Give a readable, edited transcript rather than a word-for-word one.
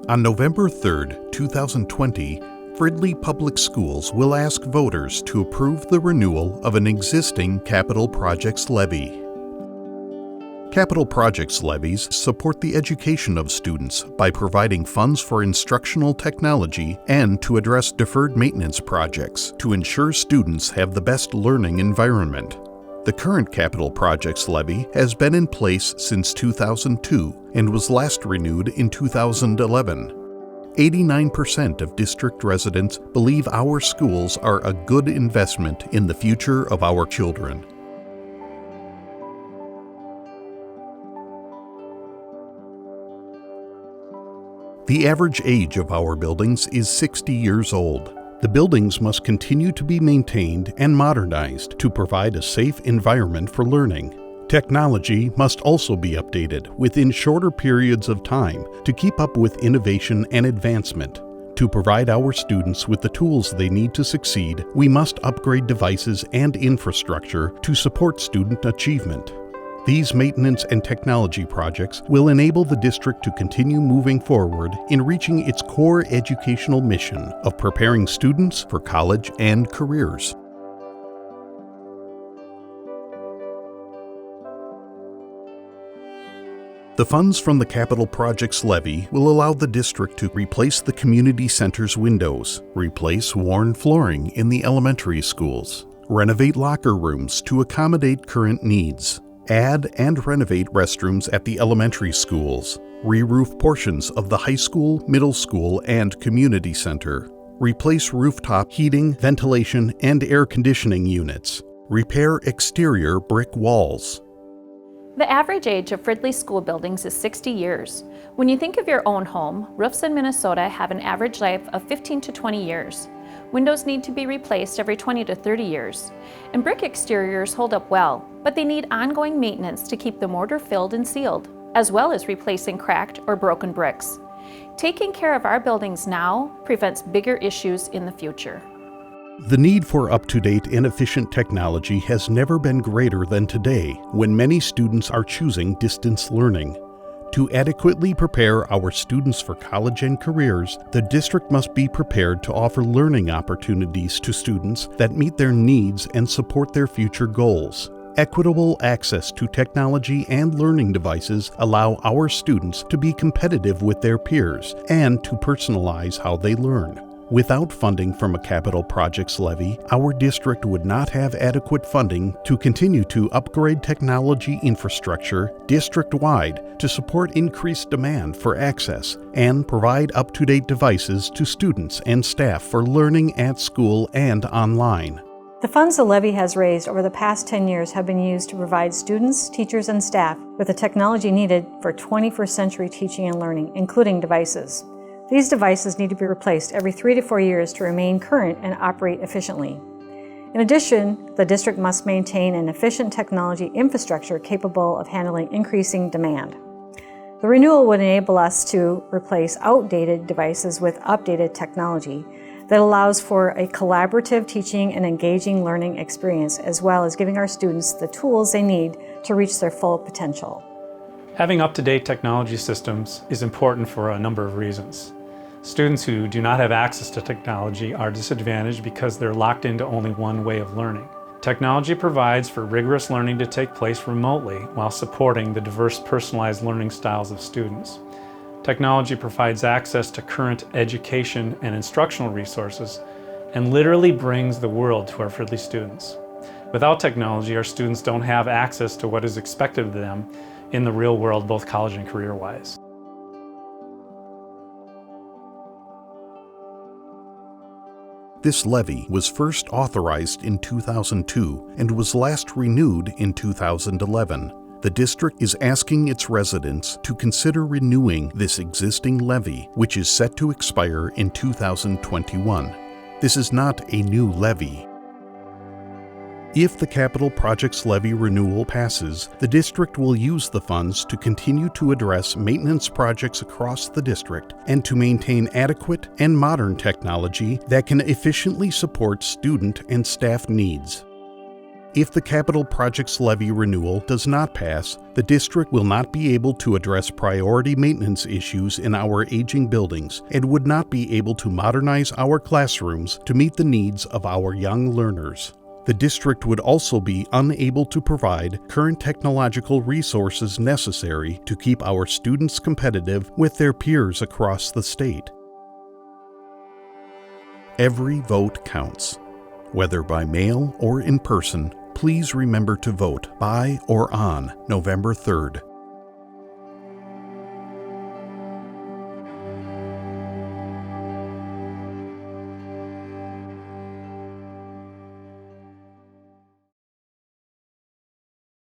On November 3, 2020, Fridley Public Schools will ask voters to approve the renewal of an existing capital projects levy. Capital projects levies support the education of students by providing funds for instructional technology and to address deferred maintenance projects to ensure students have the best learning environment. The current capital projects levy has been in place since 2002 and was last renewed in 2011. 89% of district residents believe our schools are a good investment in the future of our children. The average age of our buildings is 60 years old. The buildings must continue to be maintained and modernized to provide a safe environment for learning. Technology must also be updated within shorter periods of time to keep up with innovation and advancement. To provide our students with the tools they need to succeed, we must upgrade devices and infrastructure to support student achievement. These maintenance and technology projects will enable the district to continue moving forward in reaching its core educational mission of preparing students for college and careers. The funds from the Capital Projects Levy will allow the district to replace the community center's windows, replace worn flooring in the elementary schools, renovate locker rooms to accommodate current needs, add and renovate restrooms at the elementary schools, re-roof portions of the high school, middle school, and community center, replace rooftop heating, ventilation, and air conditioning units, repair exterior brick walls. The average age of Fridley school buildings is 60 years. When you think of your own home, roofs in Minnesota have an average life of 15 to 20 years. Windows need to be replaced every 20 to 30 years. And brick exteriors hold up well, but they need ongoing maintenance to keep the mortar filled and sealed, as well as replacing cracked or broken bricks. Taking care of our buildings now prevents bigger issues in the future. The need for up-to-date and efficient technology has never been greater than today, when many students are choosing distance learning. To adequately prepare our students for college and careers, the district must be prepared to offer learning opportunities to students that meet their needs and support their future goals. Equitable access to technology and learning devices allow our students to be competitive with their peers and to personalize how they learn. Without funding from a capital projects levy, our district would not have adequate funding to continue to upgrade technology infrastructure district-wide to support increased demand for access and provide up-to-date devices to students and staff for learning at school and online. The funds the levy has raised over the past 10 years have been used to provide students, teachers, and staff with the technology needed for 21st century teaching and learning, including devices. These devices need to be replaced every 3 to 4 years to remain current and operate efficiently. In addition, the district must maintain an efficient technology infrastructure capable of handling increasing demand. The renewal would enable us to replace outdated devices with updated technology that allows for a collaborative teaching and engaging learning experience, as well as giving our students the tools they need to reach their full potential. Having up-to-date technology systems is important for a number of reasons. Students who do not have access to technology are disadvantaged because they're locked into only one way of learning. Technology provides for rigorous learning to take place remotely while supporting the diverse personalized learning styles of students. Technology provides access to current education and instructional resources and literally brings the world to our Fridley students. Without technology, our students don't have access to what is expected of them in the real world, both college and career-wise. This levy was first authorized in 2002 and was last renewed in 2011. The district is asking its residents to consider renewing this existing levy, which is set to expire in 2021. This is not a new levy. If the Capital Projects Levy renewal passes, the district will use the funds to continue to address maintenance projects across the district and to maintain adequate and modern technology that can efficiently support student and staff needs. If the capital project's levy renewal does not pass, the district will not be able to address priority maintenance issues in our aging buildings and would not be able to modernize our classrooms to meet the needs of our young learners. The district would also be unable to provide current technological resources necessary to keep our students competitive with their peers across the state. Every vote counts. Whether by mail or in person, please remember to vote by or on November 3rd.